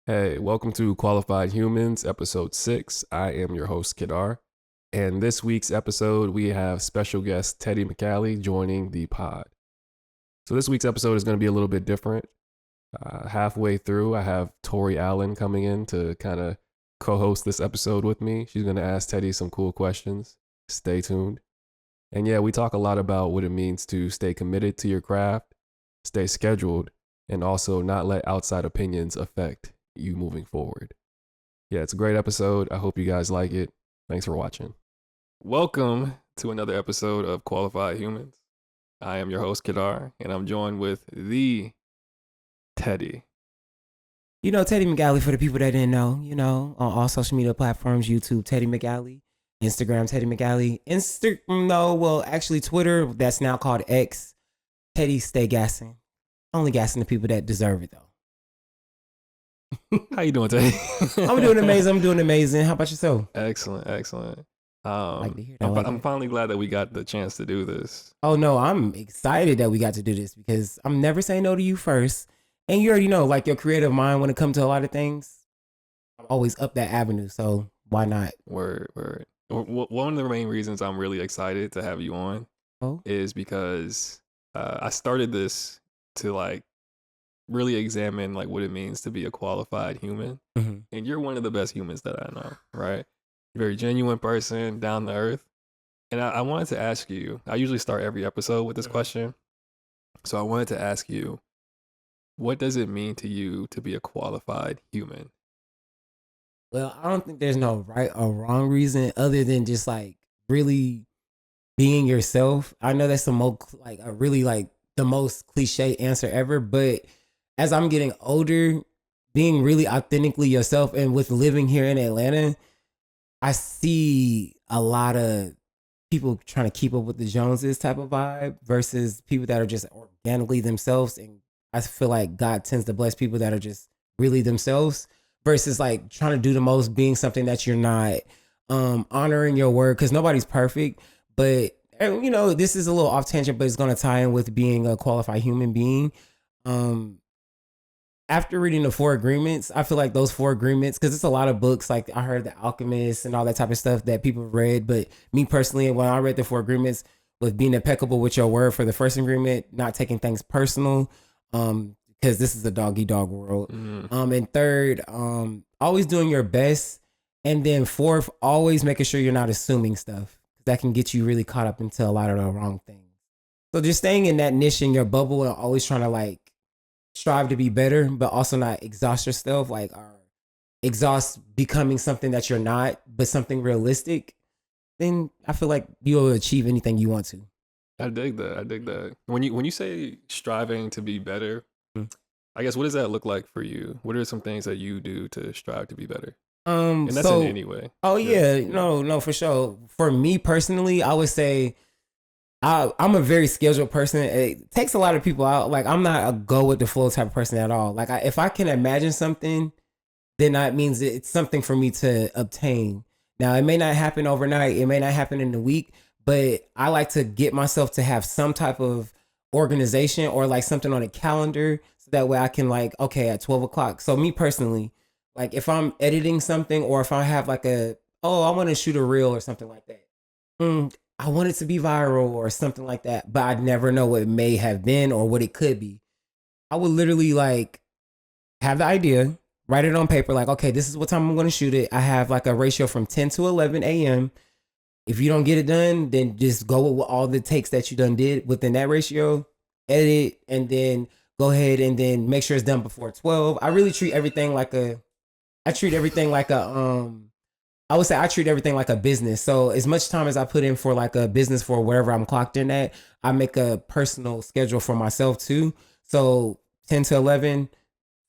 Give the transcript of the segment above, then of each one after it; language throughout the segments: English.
Hey, welcome to Qualified Humans, episode 6. I am your host, Kedar. And this week's episode, we have special guest Teddy McCallie joining the pod. So, this week's episode is going to be a little bit different. Halfway through, I have Tori Allen coming in to kind of co host this episode with me. She's going to ask Teddy some cool questions. Stay tuned. And yeah, we talk a lot about what it means to stay committed to your craft, stay scheduled, and also not let outside opinions affect you moving forward. Yeah, it's a great episode. I hope you guys like it. Thanks for watching. Welcome to another episode of Qualified Humans. I am your host, Kedar, and I'm joined with the Teddy. You know, Teddy McCallie, for the people that didn't know, on all social media platforms, YouTube, Teddy McCallie, Instagram, Teddy McCallie, actually Twitter, that's now called X, Teddy Stay Gassing. Only gassing the people that deserve it, though. How you doing, Teddy? I'm doing amazing. How about yourself? Excellent. Like to hear that. I'm finally glad that we got the chance to do this. Oh, no, I'm excited that we got to do this because I'm never saying no to you first. And you already know, like your creative mind, when it comes to a lot of things, I'm always up that avenue. So why not? Word. One of the main reasons I'm really excited to have you on is because I started this to like really examine like what it means to be a qualified human. Mm-hmm. And you're one of the best humans that I know, right? Very genuine person, down to earth. And I wanted to ask you, I usually start every episode with this question. So I wanted to ask you, what does it mean to you to be a qualified human? Well, I don't think there's no right or wrong reason other than just like really being yourself. I know that's the most cliche answer ever, but as I'm getting older, being really authentically yourself and with living here in Atlanta, I see a lot of people trying to keep up with the Joneses type of vibe versus people that are just organically themselves. And I feel like God tends to bless people that are just really themselves versus like trying to do the most, being something that you're not, honoring your word, because nobody's perfect. But this is a little off tangent, but it's going to tie in with being a qualified human being. After reading the Four Agreements, I feel like those Four Agreements, because it's a lot of books, like I heard The Alchemist and all that type of stuff that people read. But me personally, when I read the Four Agreements, was being impeccable with your word for the first agreement, not taking things personal, because this is a doggy dog world. And third, always doing your best. And then fourth, always making sure you're not assuming stuff. That can get you really caught up into a lot of the wrong things. So just staying in that niche in your bubble and always trying to like strive to be better, but also not exhaust yourself, or exhaust becoming something that you're not, but something realistic, then I feel like you'll achieve anything you want to. I dig that. When you say striving to be better, I guess what does that look like for you? What are some things that you do to strive to be better? And that's in any way. Oh yeah, no, for sure. For me personally, I would say I'm a very scheduled person. It takes a lot of people out. Like I'm not a go with the flow type of person at all. Like if I can imagine something, then that means it's something for me to obtain. Now it may not happen overnight. It may not happen in a week, but I like to get myself to have some type of organization or like something on a calendar. So that way I can like, okay, at 12 o'clock. So me personally, like if I'm editing something or if I have like I want to shoot a reel or something like that. I want it to be viral or something like that, but I'd never know what it may have been or what it could be. I would literally like have the idea, write it on paper, like, okay, this is what time I'm going to shoot it. I have like a ratio from 10 to 11 a.m. If you don't get it done, then just go with all the takes that you done did within that ratio, edit, and then go ahead and then make sure it's done before 12. I really treat everything like I would say I treat everything like a business. So as much time as I put in for like a business for wherever I'm clocked in at, I make a personal schedule for myself too. So 10 to 11,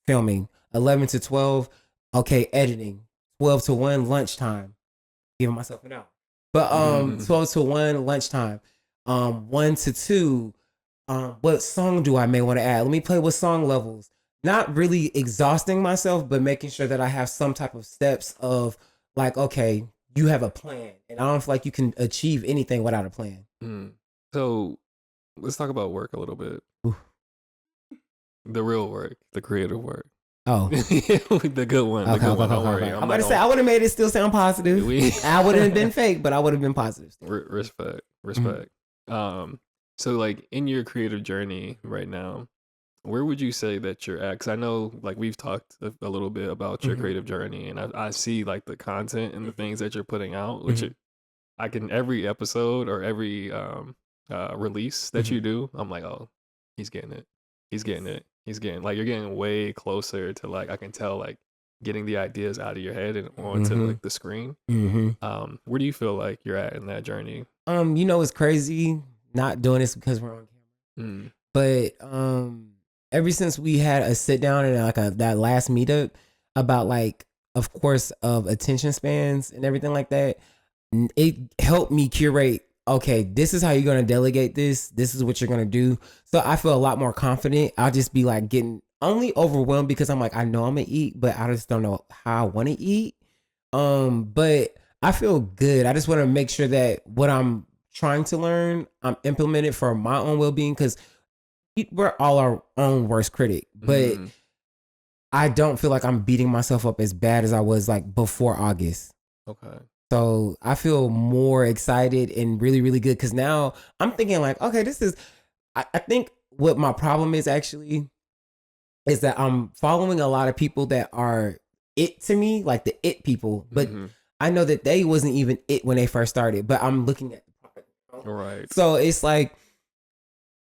filming. 11 to 12, okay, editing. 12 to 1, lunchtime. Giving myself an hour. But 12 to 1, lunchtime. 1 to 2, what song do I may want to add? Let me play with song levels. Not really exhausting myself, but making sure that I have some type of steps of like, okay, you have a plan. And I don't feel like you can achieve anything without a plan. So let's talk about work a little bit. Oof. The real work, the creative work. Oh, The good one. The okay, good okay, one. Don't okay, worry. okay. I'm about not to say I would have made it still sound positive. We- I wouldn't have been fake, but I would have been positive. Still. Respect. Respect. So like in your creative journey right now, where would you say that you're at? Because I know like we've talked a little bit about your Mhm. creative journey, and I see like the content and the things that you're putting out, which Mhm. I can every episode or every release that Mhm. you do, I'm like, oh, he's getting it. He's getting it. He's getting like you're getting way closer to like I can tell like getting the ideas out of your head and onto Mhm. like the screen. Mhm. Where do you feel like you're at in that journey? You know, it's crazy not doing this because we're on camera, Mm. but ever since we had a sit down and like that last meetup about like, of course, of attention spans and everything like that, it helped me curate. Okay, this is how you're gonna delegate this. This is what you're gonna do. So I feel a lot more confident. I'll just be like getting only overwhelmed because I'm like I know I'm gonna eat, but I just don't know how I want to eat. But I feel good. I just want to make sure that what I'm trying to learn, I'm implementing for my own well being because we're all our own worst critic. But Mm. I don't feel like I'm beating myself up as bad as I was like before August. Okay. So I feel more excited and really, really good because now I'm thinking like, okay, this is. I think what my problem is actually is that I'm following a lot of people that are it to me, like the it people, but Mhm. I know that they wasn't even it when they first started. But I'm looking at the product. Right. So it's like,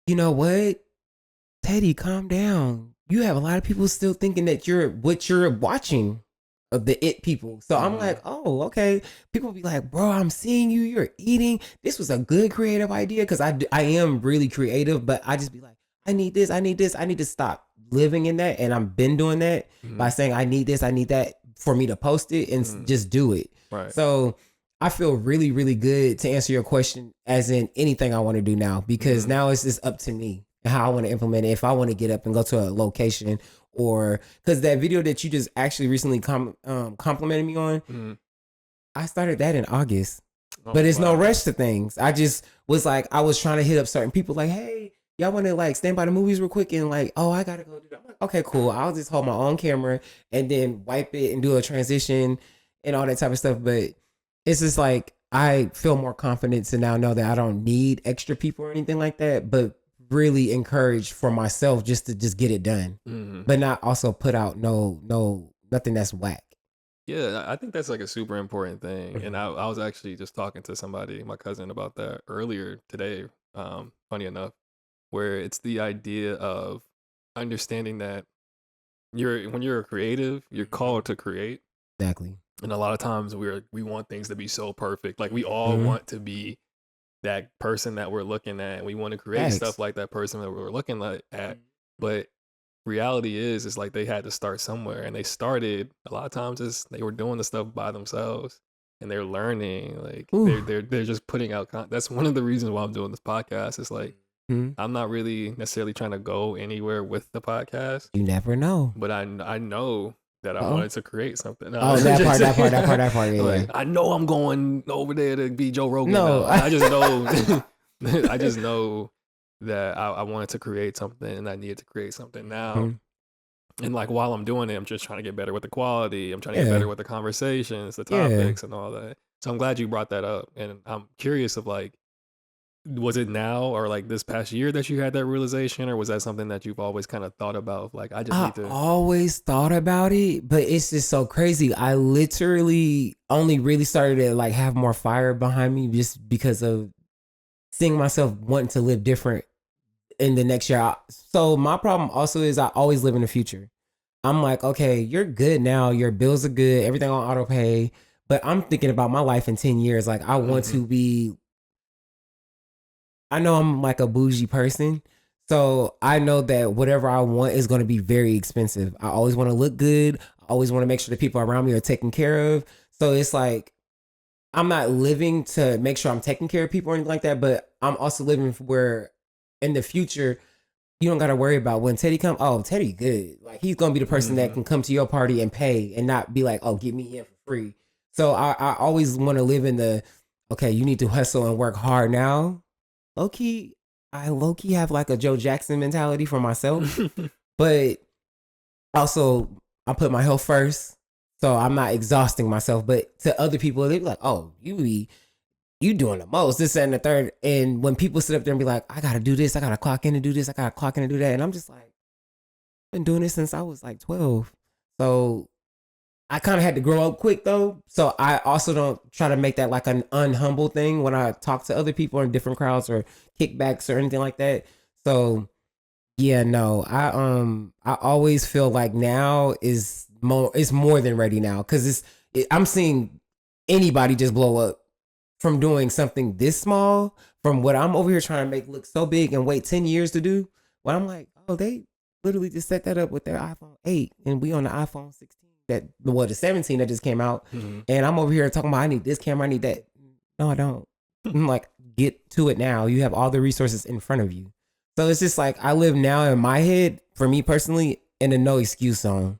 you know what, Teddy, calm down. You have a lot of people still thinking that you're what you're watching of the it people. So I'm Mhm. like, oh, okay. People be like, bro, I'm seeing you. You're eating. This was a good creative idea because I am really creative, but I just be like, I need this. I need this. I need to stop living in that. And I've been doing that by Mhm. saying I need this. I need that for me to post it and Mhm. just do it. Right. So I feel really, really good to answer your question as in anything I want to do now because Mhm. now it's just up to me and how I want to implement it. If I want to get up and go to a location or because that video that you just actually recently complimented me on, Mhm. I started that in August, Oh, but it's no wow. rush to things. I just was like, I was trying to hit up certain people like, hey, y'all want to like stand by the movies real quick and like, oh, I got to go do that. I'm like, okay, cool. I'll just hold my own camera and then wipe it and do a transition and all that type of stuff. But it's just like, I feel more confident to now know that I don't need extra people or anything like that, but really encouraged for myself just to just get it done, Mhm. but not also put out nothing that's whack. Yeah, I think that's like a super important thing. And Mhm. I was actually just talking to somebody, my cousin, about that earlier today. Funny enough, where it's the idea of understanding that when you're a creative, you're called to create. Exactly. And a lot of times we want things to be so perfect. Like we all Mhm. want to be that person that we're looking at. We want to create stuff Facts. like that person that we're looking at. But reality is like they had to start somewhere, and they started a lot of times is they were doing the stuff by themselves, and they're learning. Like Ooh. they're just putting out that's one of the reasons why I'm doing this podcast. It's like Mhm. I'm not really necessarily trying to go anywhere with the podcast, You never know. but I know that I Uh-oh. wanted to create something. No, Oh, that part, that part, that part, that part. Yeah, like yeah. I know I'm going over there to be Joe Rogan No. now. I just know I just know that I wanted to create something and I needed to create something now. Mhm. And like while I'm doing it, I'm just trying to get better with the quality. I'm trying to get Yeah. better with the conversations, the Yeah. topics, and all that. So I'm glad you brought that up. And I'm curious of like, was it now or like this past year that you had that realization, or was that something that you've always kind of thought about? Like, I just I need to. always thought about it, but it's just so crazy. I literally only really started to like have more fire behind me just because of seeing myself wanting to live different in the next year. So my problem also is I always live in the future. I'm like, okay, you're good now. Your bills are good. Everything on auto pay. But I'm thinking about my life in 10 years. Like I want Mhm. to be, I know I'm like a bougie person. So I know that whatever I want is going to be very expensive. I always want to look good. I always want to make sure the people around me are taken care of. So it's like, I'm not living to make sure I'm taking care of people or anything like that, but I'm also living for where in the future, you don't got to worry about when Teddy come. Oh, Teddy good. Like he's going to be the person that Mhm. can come to your party and pay and not be like, oh, get me in for free. So I always want to live in the, okay, you need to hustle and work hard now. Low key, I low key have like a Joe Jackson mentality for myself, but also I put my health first, so I'm not exhausting myself. But to other people, they be like, "Oh, you doing the most, this, that, and the third." And when people sit up there and be like, "I gotta do this, I gotta clock in to do this, I gotta clock in to do that," and I'm just like, I've been doing this since I was like 12. So I kind of had to grow up quick though. So I also don't try to make that like an unhumble thing when I talk to other people in different crowds or kickbacks or anything like that. So yeah, no, I always feel like now is more, it's more than ready now, because I'm seeing anybody just blow up from doing something this small, from what I'm over here trying to make look so big and wait 10 years to do. When I'm like, oh, they literally just set that up with their iPhone 8 and we on the iPhone 16, the 17 that just came out. And I'm over here talking about, I need this camera, I need that. No, I don't. I'm like, get to it now. You have all the resources in front of you. So it's just like, I live now in my head, for me personally, in a no excuse zone.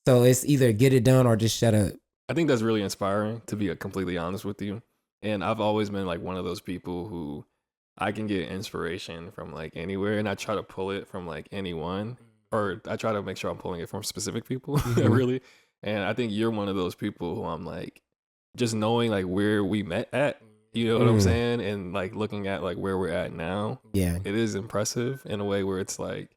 So it's either get it done or just shut up. I think that's really inspiring, to be completely honest with you. And I've always been like one of those people who I can get inspiration from like anywhere, and I try to pull it from like anyone, or I try to make sure I'm pulling it from specific people, really. And I think you're one of those people who I'm like, just knowing like where we met at, you know what I'm saying? And like looking at like where we're at now, Yeah, it is impressive in a way where it's like,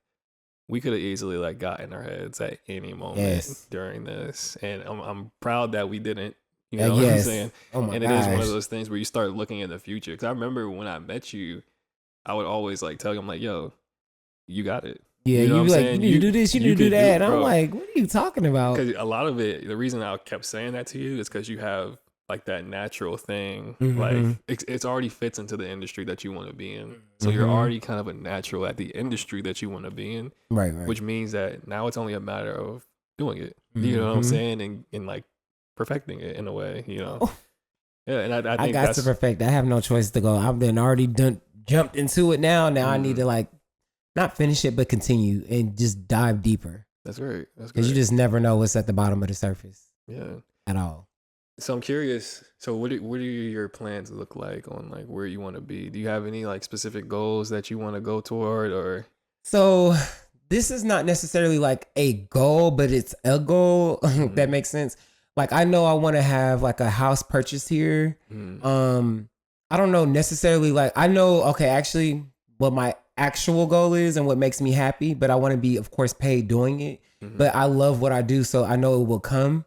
we could have easily like got in our heads at any moment during this. And I'm proud that we didn't, you know what I'm saying? Oh my and gosh. It is one of those things where you start looking in the future. Because I remember when I met you, I would always like tell you, I'm like, yo, you got it. Yeah, you know you be what I'm like, saying? you need to do this, you need to do that. Bro. I'm like, what are you talking about? Because a lot of it, the reason I kept saying that to you is because you have like that natural thing. Like it's already fits into the industry that you want to be in. So you're already kind of a natural at the industry that you want to be in. Right. Which means that now it's only a matter of doing it. You know what I'm saying? And like perfecting it in a way, you know? Oh. Yeah, and I think I got to perfect. I have no choice to go. I've been already jumped into it now. Now I need to like not finish it, but continue and just dive deeper. That's great. That's great. Because you just never know what's at the bottom of the surface. Yeah. At all. So I'm curious. So what do your plans look like on like where you want to be? Do you have any like specific goals that you want to go toward, or? So this is not necessarily like a goal, but it's a goal. If that makes sense. Like I know I want to have like a house purchase here. I don't know necessarily like I know. Okay, actually, what my actual goal is and what makes me happy, but I want to be, of course, paid doing it. But I love what I do, so I know it will come.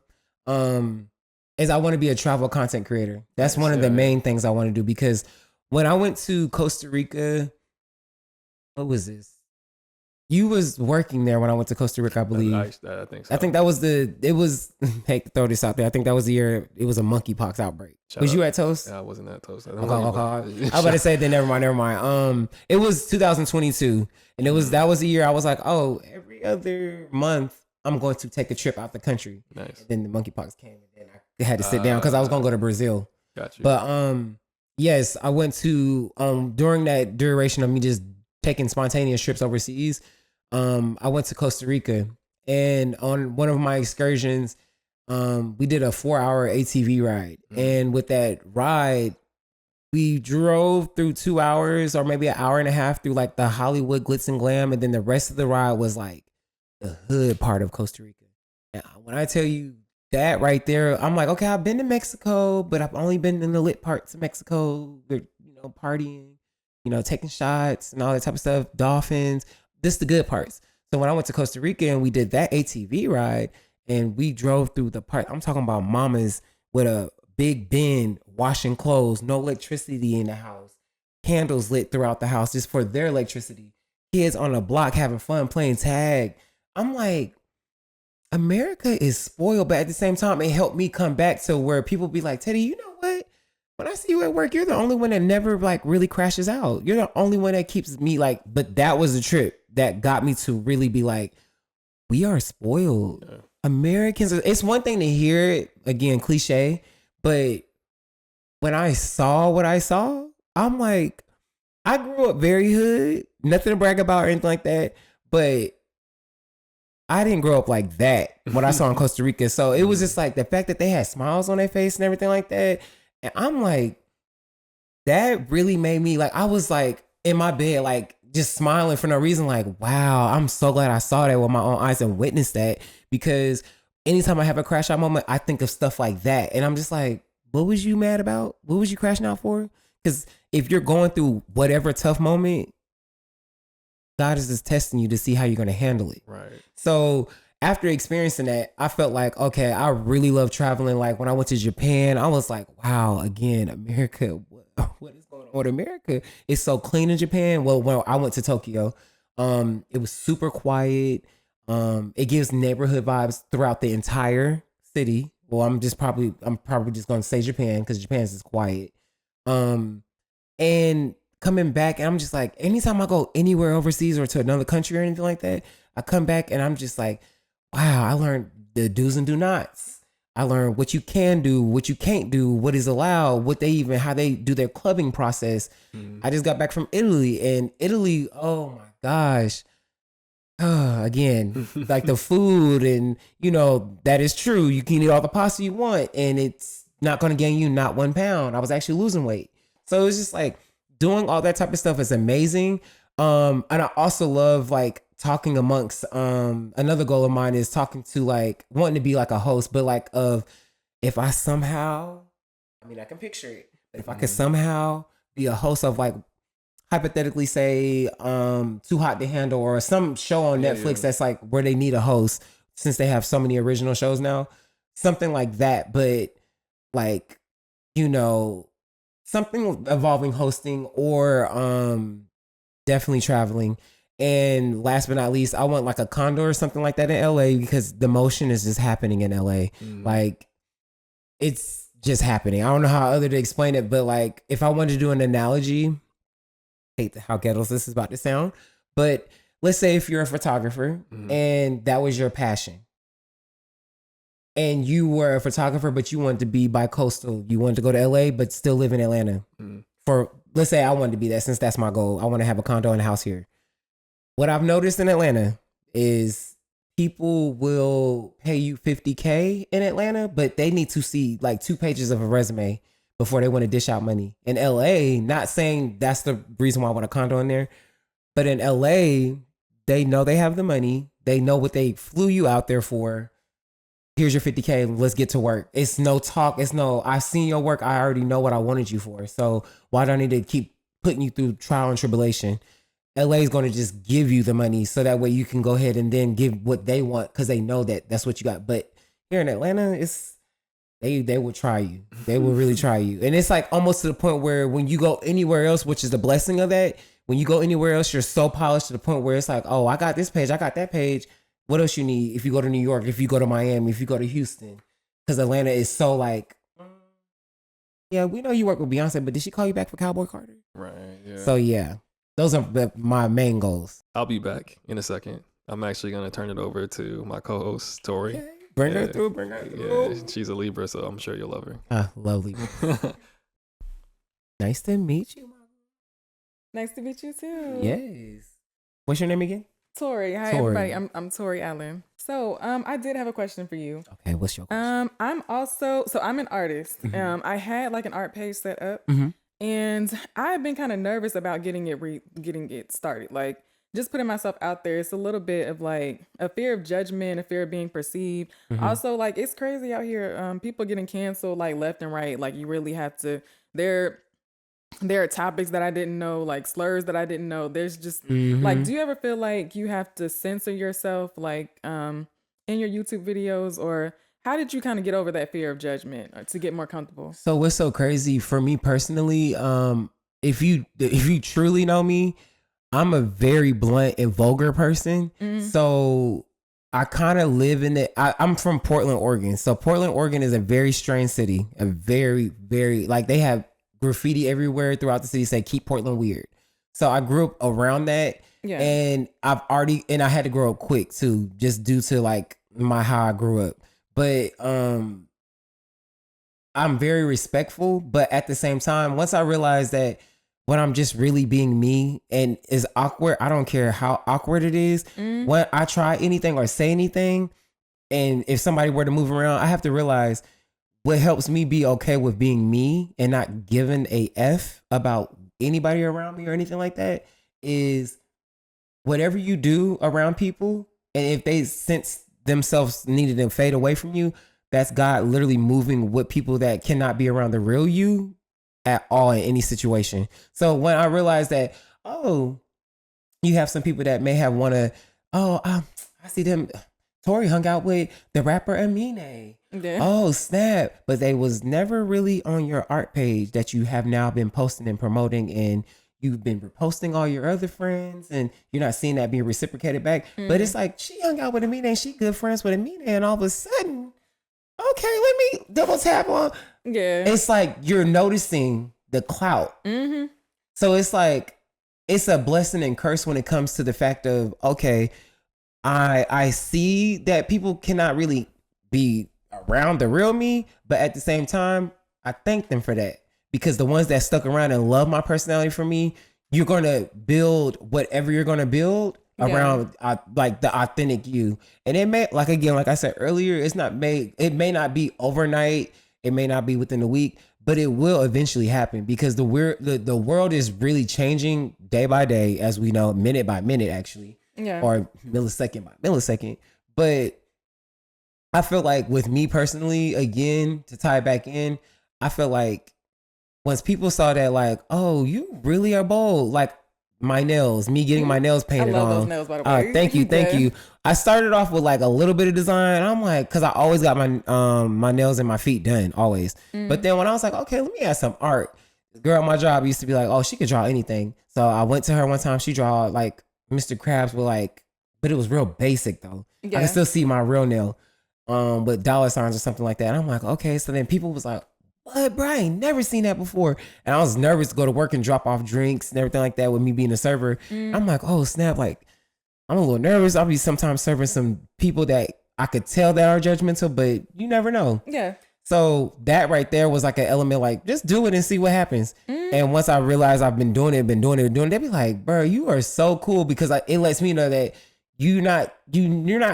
Is I want to be a travel content creator. That's one of the main things I want to do, because when I went to Costa Rica, what was this? You was working there when I went to Costa Rica, I believe. I think so. I think that was hey, throw this out there. I think that was the year it was a monkeypox outbreak. Was you at Toast? Yeah, I wasn't at Toast. Okay. I was about to say then never mind. It was 2022. And that was the year I was like, oh, every other month I'm going to take a trip out the country. Nice. And then the monkeypox came and then I had to sit down because I was gonna go to Brazil. Got you. But yes, I went to during that duration of me just taking spontaneous trips overseas. I went to Costa Rica, and on one of my excursions, we did a 4-hour ATV ride. And with that ride, we drove through 2 hours or maybe an hour and a half through like the Hollywood glitz and glam. And then the rest of the ride was like the hood part of Costa Rica. Now, when I tell you that right there, I'm like, okay, I've been to Mexico, but I've only been in the lit parts of Mexico, partying, taking shots and all that type of stuff, dolphins. This is the good parts. So when I went to Costa Rica and we did that ATV ride and we drove through the park, I'm talking about mamas with a big bin washing clothes, no electricity in the house, candles lit throughout the house just for their electricity, kids on the block having fun playing tag. I'm like, America is spoiled, but at the same time, it helped me come back to where people be like, Teddy, you know what? When I see you at work, you're the only one that never like really crashes out. You're the only one that keeps me like, but that was the trip that got me to really be like, we are spoiled. Yeah. Americans, it's one thing to hear it, again, cliche, but when I saw what I saw, I'm like, I grew up very hood, nothing to brag about or anything like that, but I didn't grow up like that, what I saw in Costa Rica. So it was just like the fact that they had smiles on their face and everything like that. And I'm like, that really made me like, I was like in my bed, like just smiling for no reason. Like, wow, I'm so glad I saw that with my own eyes and witnessed that, because anytime I have a crash out moment, I think of stuff like that. And I'm just like, what was you mad about? What was you crashing out for? Because if you're going through whatever tough moment, God is just testing you to see how you're going to handle it. Right. So after experiencing that, I felt like, okay, I really love traveling. Like when I went to Japan, I was like, wow, again, America, what is going on with America? It's so clean in Japan. Well, when I went to Tokyo, it was super quiet. It gives neighborhood vibes throughout the entire city. Well, I'm probably just going to say Japan because Japan's is quiet. And coming back, and I'm just like, anytime I go anywhere overseas or to another country or anything like that, I come back and I'm just like, wow, I learned the do's and do nots. I learned what you can do, what you can't do, what is allowed, how they do their clubbing process. I just got back from Italy, and Italy, oh my gosh. Again, like the food, and that is true. You can eat all the pasta you want, and it's not going to gain you not 1 pound. I was actually losing weight. So it's just like doing all that type of stuff is amazing. And I also love like talking amongst, another goal of mine is talking to like wanting to be like a host, but like if I somehow, I can picture it, but if I could somehow be a host of like, hypothetically say, Too Hot to Handle or some show on Netflix that's like where they need a host since they have so many original shows now, something like that. But like, something involving hosting or definitely traveling. And last but not least, I want like a condo or something like that in LA because the motion is just happening in LA. Like it's just happening. I don't know how other to explain it, but like if I wanted to do an analogy, hate how ghetto this is about to sound, but let's say if you're a photographer and that was your passion. And you were a photographer, but you wanted to be bi-coastal. You wanted to go to LA, but still live in Atlanta. For, let's say I wanted to be that since that's my goal. I want to have a condo and a house here. What I've noticed in Atlanta is people will pay you $50K in Atlanta, but they need to see like 2 pages of a resume before they want to dish out money. In LA, not saying that's the reason why I want a condo in there, but in LA, they know they have the money. They know what they flew you out there for. Here's your $50K. Let's get to work. It's no talk. It's no, I've seen your work. I already know what I wanted you for. So why do I need to keep putting you through trial and tribulation? LA is going to just give you the money so that way you can go ahead and then give what they want because they know that that's what you got. But here in Atlanta, they will try you. They will really try you. And it's like almost to the point where when you go anywhere else, which is the blessing of that, when you go anywhere else, you're so polished to the point where it's like, oh, I got this page. I got that page. What else you need if you go to New York, if you go to Miami, if you go to Houston? Because Atlanta is so like, yeah, we know you work with Beyonce, but did she call you back for Cowboy Carter? Right, yeah. So yeah, those are my main goals. I'll be back in a second. I'm actually going to turn it over to my co-host, Tori. Okay. Bring her through. Yeah, she's a Libra, so I'm sure you'll love her. Love Libra. Nice to meet you, Mama. Nice to meet you too. Yes. What's your name again? Tori. Hi, everybody. I'm Tori Allen. So, I did have a question for you. Okay, what's your question? I'm an artist. I had like an art page set up, and I've been kind of nervous about getting it started. Like just putting myself out there. It's a little bit of like a fear of judgment, a fear of being perceived. Also, like it's crazy out here. People getting canceled like left and right. Like you really have to. There are topics that I didn't know, like slurs that I didn't know. There's just like, do you ever feel like you have to censor yourself, like in your YouTube videos, or how did you kind of get over that fear of judgment or to get more comfortable? So what's so crazy for me personally? If you truly know me, I'm a very blunt and vulgar person. So I kind of live in it. I'm from Portland, Oregon. So Portland, Oregon is a very strange city. A very, very like they have graffiti everywhere throughout the city say keep Portland weird. So I grew up around that. Yeah. And I had to grow up quick too, just due to like how I grew up. But I'm very respectful, but at the same time, once I realized that when I'm just really being me and is awkward, I don't care how awkward it is. When I try anything or say anything, and if somebody were to move around, I have to realize what helps me be okay with being me and not giving a F about anybody around me or anything like that is whatever you do around people. And if they sense themselves needed to fade away from you, that's God literally moving with people that cannot be around the real you at all in any situation. So when I realized that, oh, you have some people that may have want to, I see them. Tori hung out with the rapper Amine. Yeah. Oh, snap. But they was never really on your art page that you have now been posting and promoting, and you've been reposting all your other friends, and you're not seeing that being reciprocated back. But it's like, she hung out with Amine and she good friends with Amine, and all of a sudden, okay, let me double tap on. Yeah. It's like you're noticing the clout. So it's like, it's a blessing and curse when it comes to the fact of, okay, I see that people cannot really be around the real me, but at the same time, I thank them for that, because the ones that stuck around and love my personality for me, you're going to build whatever you're going to build around like the authentic you. And it may, like, again, like I said earlier, it may not be overnight. It may not be within a week, but it will eventually happen, because the world is really changing day by day, as we know, minute by minute, actually. Yeah. Or millisecond by millisecond. But I feel like with me personally, again, to tie it back in, I feel like once people saw that, like, oh, you really are bold, like my nails, me getting my nails painted I love on. those nails, by the way. Thank you. I started off with like a little bit of design. I'm like, cause I always got my nails and my feet done, always. But then when I was like, okay, let me add some art. The girl at my job used to be like, oh, she could draw anything. So I went to her one time. She draw like Mr. Krabs with like, but it was real basic though. Yeah. I can still see my real nail, with dollar signs or something like that. And I'm like, okay. So then people was like, what, bro? I ain't never seen that before. And I was nervous to go to work and drop off drinks and everything like that with me being a server. I'm like, oh snap. Like, I'm a little nervous. I'll be sometimes serving some people that I could tell that are judgmental, but you never know. Yeah. So that right there was like an element, like, just do it and see what happens. And once I realized I've been doing it, they be like, bro, you are so cool, because it lets me know that you're not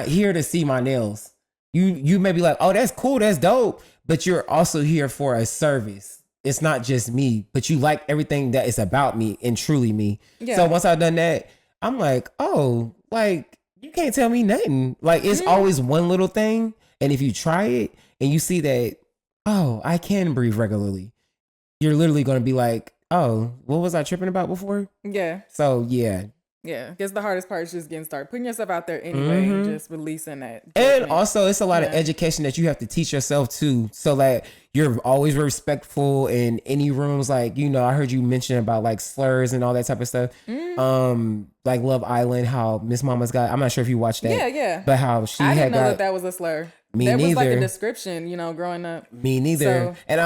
here to see my nails. You may be like, oh, that's cool, that's dope, but you're also here for a service. It's not just me, but you like everything that is about me and truly me. Yeah. So once I've done that, I'm like, oh, like, you can't tell me nothing. Like, it's always one little thing. And if you try it and you see that, oh, I can breathe regularly, you're literally going to be like, oh, what was I tripping about before? Yeah. So, yeah. Yeah. I guess the hardest part is just getting started, putting yourself out there anyway, and just releasing that. And judgment. also, it's a lot of education that you have to teach yourself too, so that you're always respectful in any rooms. Like, you know, I heard you mention about like slurs and all that type of stuff. Like Love Island, how Miss Mama's got, I'm not sure if you watched that. Yeah, yeah. But how she I had didn't know got, that was a slur. Me That was like neither. a description, you know, growing up. Me neither. So- And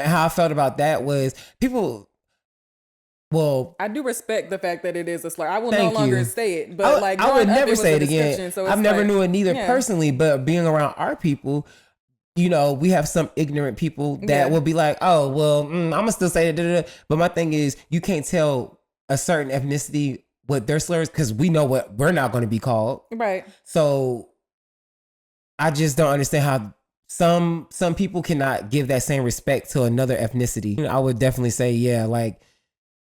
how I felt about that was people, well, I do respect the fact that it is a slur. I will Thank no longer you. say it, but like I would growing up, never was say a it again. description, so it's I've never like, knew it neither yeah. personally, but being around our people, you know, we have some ignorant people that Yeah. will be like, oh, well, I'm gonna still say it. But my thing is, you can't tell a certain ethnicity what their slurs, because we know what we're not going to be called. Right. So I just don't understand how some people cannot give that same respect to another ethnicity. I would definitely say, yeah, like,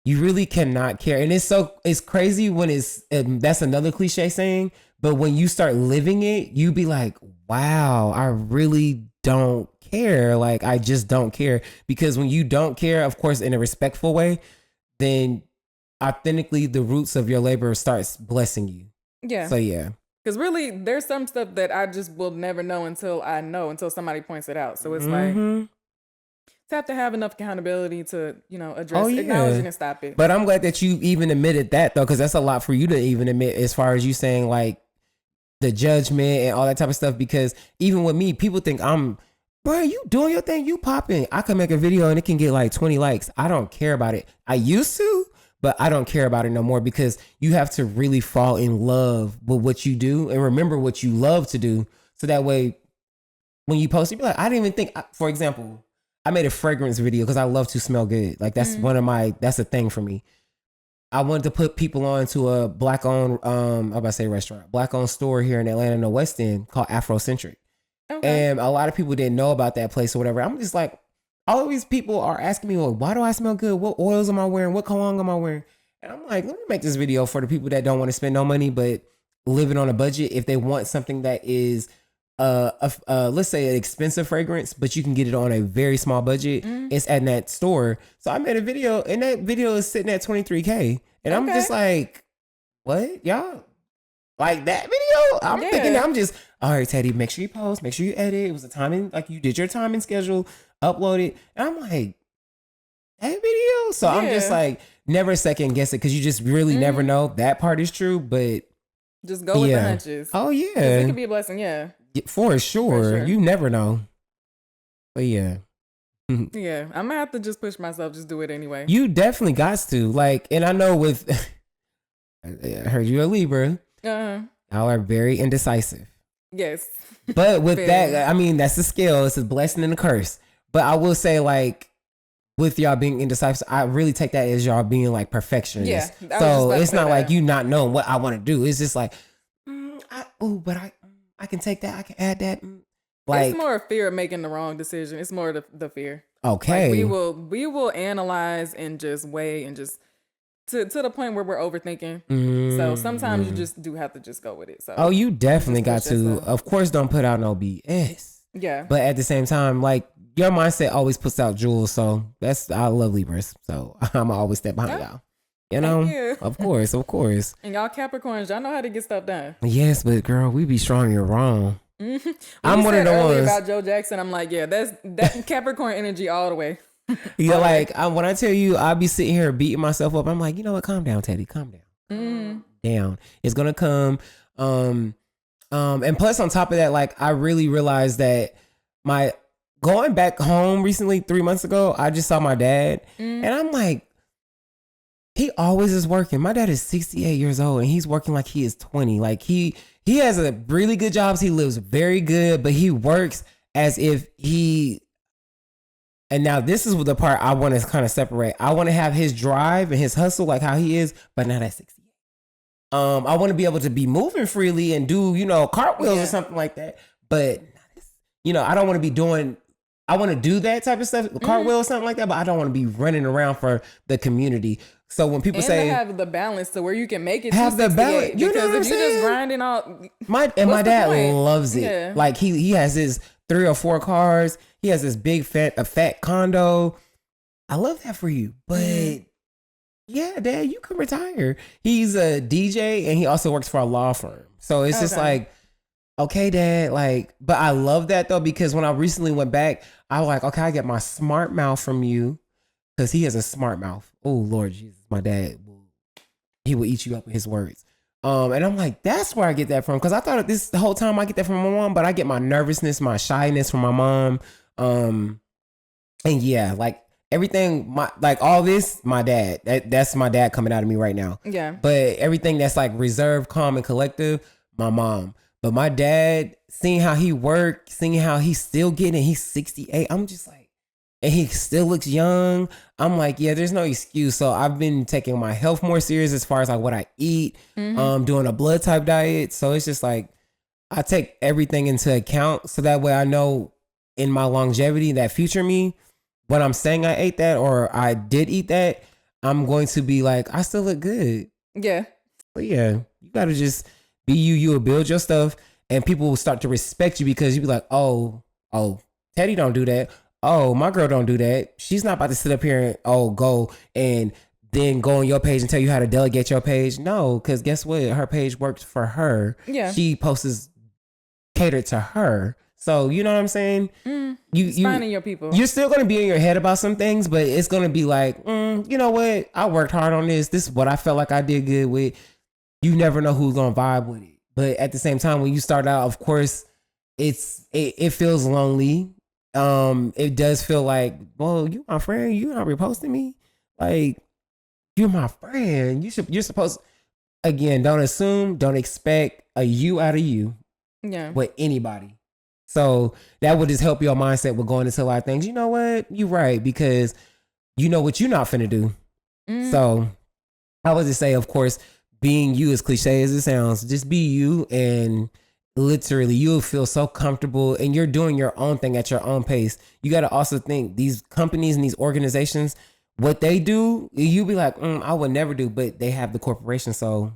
you really cannot care. And it's crazy when that's another cliche saying, but when you start living it, you be like, wow, I really don't care. Like, I just don't care. Because when you don't care, of course, in a respectful way, then authentically the roots of your labor starts blessing you. Yeah. So yeah. Because really, there's some stuff that I just will never know until somebody points it out. So it's like, Mhm. to have to have enough accountability to, you know, address, Oh, yeah. acknowledge it and stop it. But I'm glad that you even admitted that, though, because that's a lot for you to even admit, as far as you saying like the judgment and all that type of stuff. Because even with me, people think bro, you doing your thing, you popping. I can make a video and it can get like 20 likes. I don't care about it. I used to, but I don't care about it no more, because you have to really fall in love with what you do and remember what you love to do. So that way, when you post, you be like, I didn't even think, for example, I made a fragrance video because I love to smell good. Like, that's that's a thing for me. I wanted to put people on to a black-owned, restaurant, black-owned store here in Atlanta in the West End called Afrocentric. Okay. And a lot of people didn't know about that place or whatever. I'm just like, all of these people are asking me, well, why do I smell good? What oils am I wearing? What cologne am I wearing? And I'm like, let me make this video for the people that don't want to spend no money, but living on a budget, if they want something that is let's say an expensive fragrance, but you can get it on a very small budget, it's at that store. So I made a video, and that video is sitting at 23K, and I'm just like, what, y'all like that video? I'm thinking, I'm just, all right, Teddy, make sure you post, make sure you edit. It was a timing, like you did your timing schedule, upload it, and I'm like, that video. So I'm just like, never second guess it, because you just really never know. That part is true, but just go with the hunches. Oh yeah, it could be a blessing. Yeah. For sure. You never know. But yeah. Yeah. I'm gonna have to just push myself, just do it anyway. You definitely got to. Like, and I know with I heard you a Libra. Y'all are very indecisive. Yes. But with that, I mean, that's the skill. It's a blessing and a curse. But I will say, like, with y'all being indecisive, I really take that as y'all being like perfectionists. Yeah. So it's not like you not knowing what I want to do. It's just like, I can take that. I can add that. Like, it's more a fear of making the wrong decision. It's more the fear. Okay. Like we will analyze and just weigh and just to the point where we're overthinking. So sometimes you just do have to just go with it. So you definitely got to. Of course, don't put out no BS. Yeah. But at the same time, like, your mindset always puts out jewels. So I love Libras. So I'm always step behind y'all. You know, of course. And y'all Capricorns, y'all know how to get stuff done. Yes, but girl, we be strong and wrong. I'm one of the ones about Joe Jackson. I'm like, yeah, that's that Capricorn energy all the way. Yeah, like when I tell you, I be sitting here beating myself up. I'm like, you know what? Calm down, Teddy. Calm down. Down. It's gonna come. And plus, on top of that, like, I really realized that my going back home recently, 3 months ago, I just saw my dad, and I'm like, he always is working. My dad is 68 years old, and he's working like he is 20. Like, he has a really good job. He lives very good, but he works as if he. And now this is the part I want to kind of separate. I want to have his drive and his hustle like how he is, but not at 68. I want to be able to be moving freely and do, cartwheels or something like that. But, I don't want to be doing. I want to do that type of stuff, cartwheel or something like that, but I don't want to be running around for the community. So when people say have the balance to where you can make it have to the balance, because if you just grinding all my dad loves it. Yeah. Like he has his 3 or 4 cars. He has this big fat condo. I love that for you, but yeah, Dad, you can retire. He's a DJ and he also works for a law firm. So it's just like, okay, Dad, like, but I love that though, because when I recently went back, I was like, okay, I get my smart mouth from you. Because he has a smart mouth. Oh, Lord Jesus. My dad, he will eat you up with his words. And I'm like, that's where I get that from. Because I thought the whole time I get that from my mom, but I get my nervousness, my shyness from my mom. And yeah, like everything, all this, my dad. That's my dad coming out of me right now. Yeah. But everything that's like reserved, calm, and collective, my mom. But my dad, seeing how he worked, seeing how he's still getting it, he's 68. I'm just like, and he still looks young. I'm like, yeah, there's no excuse. So I've been taking my health more serious as far as like what I eat, doing a blood type diet. So it's just like, I take everything into account. So that way I know in my longevity, that future me, when I'm saying I ate that or I did eat that, I'm going to be like, I still look good. Yeah. But yeah, you got to just be you. You will build your stuff and people will start to respect you because you be like, oh, Teddy don't do that. Oh, my girl don't do that. She's not about to sit up here and go and then go on your page and tell you how to delegate your page. No, because guess what? Her page works for her. Yeah. She posts catered to her. So you know what I'm saying? You finding your people. You're still gonna be in your head about some things, but it's gonna be like, you know what? I worked hard on this. This is what I felt like I did good with. You never know who's gonna vibe with it. But at the same time, when you start out, of course, it feels lonely. It does feel like, well, you my friend, you not reposting me. Like, you're my friend. You're supposed, again, don't assume, don't expect a you out of you. Yeah. With anybody. So that would just help your mindset with going into a lot of things. You know what? You're right, because you know what you're not finna do. So I would just say, of course, being you, as cliche as it sounds, just be you, and literally you'll feel so comfortable and you're doing your own thing at your own pace. You got to also think these companies and these organizations, what they do, you be like, I would never do, but they have the corporation. So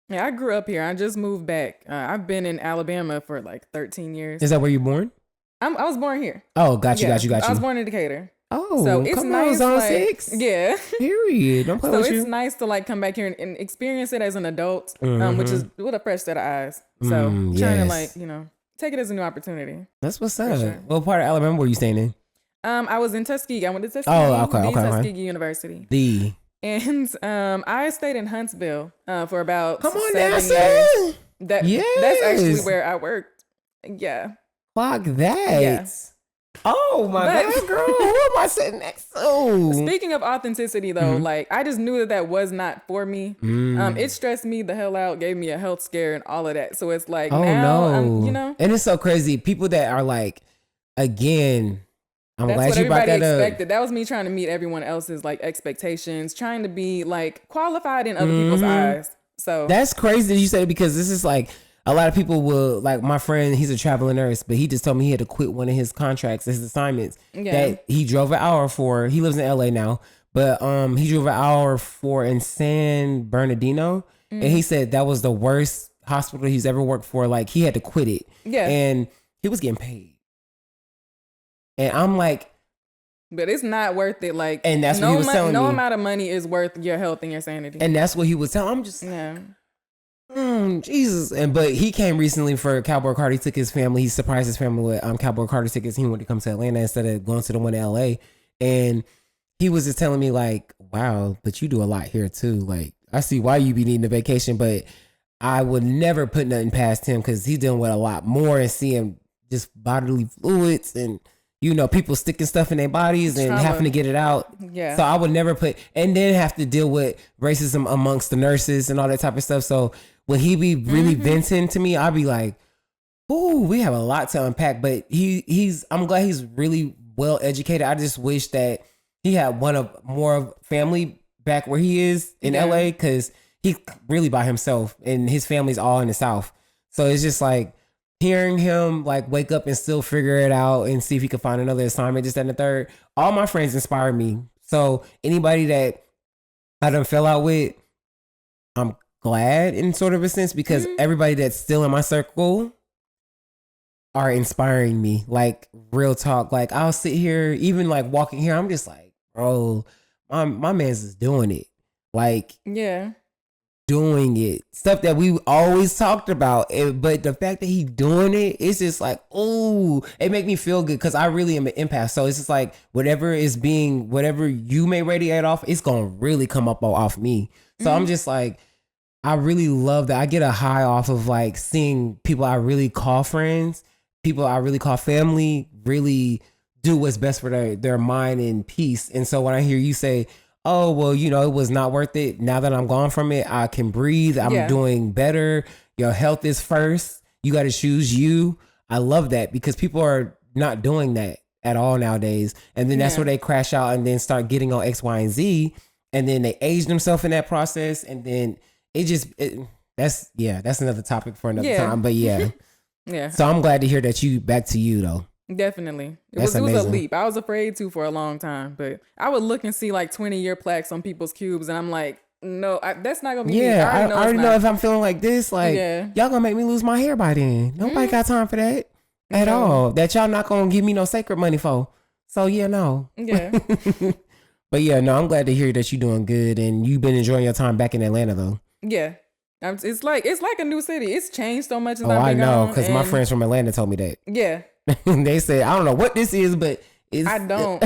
Yeah, I grew up here. I just moved back. I've been in Alabama for like 13 years. Is that where you born? I was born here. Oh, got you. Yeah, got you. I was born in Decatur. Oh, So it's come nice. on, Zone like, 6. Yeah. Period. Don't play So with it's you. nice to like come back here and experience it as an adult, which is with a fresh set of eyes. So trying to yes. like, you know, take it as a new opportunity. That's what's up. sure. What part of Alabama were you staying in? I was in Tuskegee. I went to Tuskegee. Okay. Tuskegee University. And I stayed in Huntsville for about Come on 7 now, years. son. That's actually Yes. where I worked. Yeah. Fuck that. Yeah. Oh my But- God, girl. Who am I sitting next to? Speaking of authenticity, though, like I just knew that was not for me. It stressed me the hell out, gave me a health scare, and all of that. So it's like Oh now, no. you know, And it's so crazy. People that are like, again, I'm that's glad what you brought everybody that up. expected. That was me trying to meet everyone else's like expectations, trying to be like qualified in other people's eyes. So That's crazy that you said it, because this is like a lot of people will, like my friend, he's a traveling nurse, but he just told me he had to quit one of his contracts, his assignments that he drove an hour for. He lives in LA now, but he drove an hour for in San Bernardino, and he said that was the worst hospital he's ever worked for. Like he had to quit it. Yeah. And he was getting paid. And I'm like, but it's not worth it. Like, and that's what he was telling no me. amount of money is worth your health and your sanity. And that's what he was telling. I'm just yeah. Jesus. And but he came recently for Cowboy Carter. He took his family. He surprised his family with Cowboy Carter tickets. He wanted to come to Atlanta instead of going to the one in LA. And he was just telling me like, wow, but you do a lot here too. Like I see why you be needing a vacation, but I would never put nothing past him because he's dealing with a lot more and seeing just bodily fluids and, you know, people sticking stuff in their bodies and Trauma. having to get it out. Yeah. So I would never put, and then have to deal with racism amongst the nurses and all that type of stuff. So when he be really venting to me, I'll be like, ooh, we have a lot to unpack. But I'm glad he's really well educated. I just wish that he had more of family back where he is in LA, because he's really by himself and his family's all in the South. So it's just like hearing him like wake up and still figure it out and see if he can find another assignment, just that and the third. All my friends inspire me. So anybody that I done fell out with, I'm glad in sort of a sense, because everybody that's still in my circle are inspiring me. Like real talk. Like I'll sit here, even like walking here, I'm just like, bro, my man's is doing it. Like Yeah. doing it. Stuff that we always talked about. But the fact that he doing it, it's just like, oh, it make me feel good because I really am an empath. So it's just like whatever you may radiate off, it's gonna really come up off me. So I'm just like, I really love that. I get a high off of like seeing people I really call friends, people I really call family, really do what's best for their mind and peace. And so when I hear you say, oh, well, you know, it was not worth it. Now that I'm gone from it, I can breathe. I'm doing better. Your health is first. You got to choose you. I love that because people are not doing that at all nowadays. And then that's where they crash out and then start getting on X, Y, and Z. And then they age themselves in that process. And then that's another topic for another time. But yeah. Yeah. So I'm glad to hear that back to you though. Definitely. It That's was a amazing. leap. I was afraid to for a long time, but I would look and see like 20-year plaques on people's cubes and I'm like, no, that's not going to be me. Yeah, I it's already know not. if I'm feeling like this, like, y'all gonna make me lose my hair by then. Nobody got time for that at all. That y'all not gonna give me no sacred money for. So yeah, no. Yeah. But yeah, no, I'm glad to hear that you're doing good and you've been enjoying your time back in Atlanta though. Yeah. It's like a new city. It's changed so much. Oh, I know, because my friends from Atlanta told me that. Yeah. They said, I don't know what this is, but it's... I don't.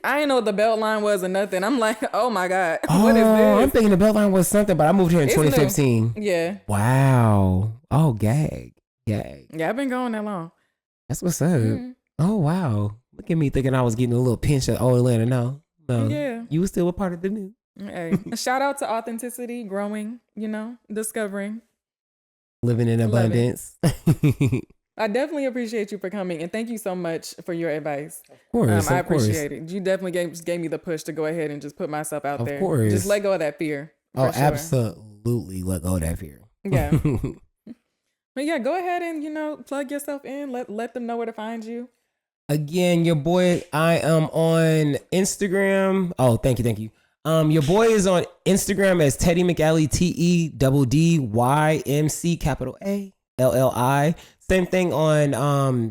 I didn't know what the belt line was or nothing. I'm like, oh my God, what is this? I'm thinking the Beltline was something, but I moved here in 2015. New. Yeah. Wow. Oh, gag. Yeah, I've been going that long. That's what's up. Oh, wow. Look at me thinking I was getting a little pinch of old Atlanta. No. Yeah. You were still a part of the new. Hey, a shout out to authenticity, growing, discovering. Living in abundance. I definitely appreciate you for coming and thank you so much for your advice. Of course. I appreciate it. You definitely gave me the push to go ahead and just put myself out there. Of course. Just let go of that fear. Oh, sure. absolutely. Let go of that fear. Yeah. But yeah, go ahead and, plug yourself in. Let them know where to find you. Again, your boy, I am on Instagram. Oh, thank you. Your boy is on Instagram as Teddy McAllie, TEDDYMC capital ALLI. Same thing on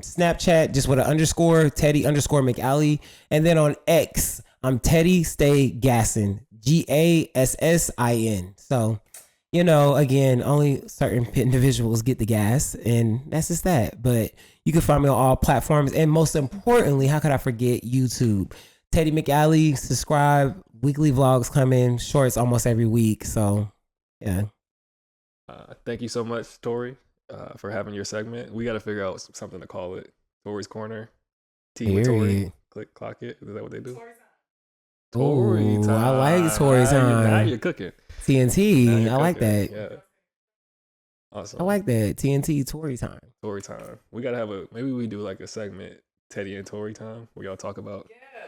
Snapchat, just with an underscore, Teddy_McAllie. And then on X, I'm Teddy Stay Gassin, GASSIN. So, again, only certain individuals get the gas, and that's just that. But you can find me on all platforms. And most importantly, how could I forget YouTube? Teddy McAllie, subscribe. Weekly vlogs coming, shorts almost every week. So, yeah. Thank you so much, Tori, for having your segment. We got to figure out something to call it. Tori's Corner. Tea with Tori. Clock it. Is that what they do? Tori time. I like Tori time. Now you're cooking. TNT. I like that. Yeah. Awesome. I like that. TNT Tori time. Tori time. We got to have maybe we do like a segment, Teddy and Tori time, where y'all talk about.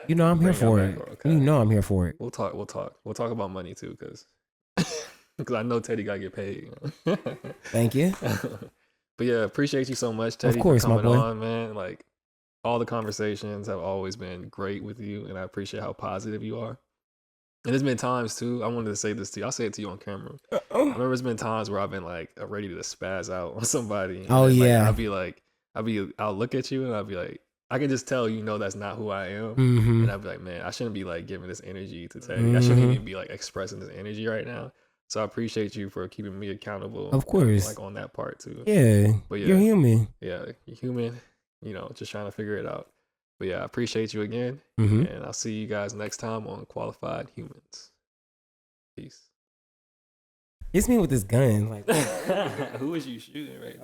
I'm here for it. Okay. I'm here for it. We'll talk about money too, because I know Teddy got to get paid. Thank you. But yeah, appreciate you so much, Teddy, of course, for coming my boy. on, man. Like, all the conversations have always been great with you, and I appreciate how positive you are. And there's been times too, I wanted to say this to you. I'll say it to you on camera. I remember there's been times where I've been like ready to spaz out on somebody. Oh, yeah. I'll look at you and I'll be like, I can just tell that's not who I am. Mm-hmm. And I'd be like, man, I shouldn't be like giving this energy to Teddy. I shouldn't even be like expressing this energy right now. So I appreciate you for keeping me accountable. Of course. Like on that part too. Yeah. But you're human. Yeah, you're human, just trying to figure it out. But yeah, I appreciate you again. Mm-hmm. And I'll see you guys next time on Qualified Humans. Peace. It's me with this gun. Like, who is you shooting right now?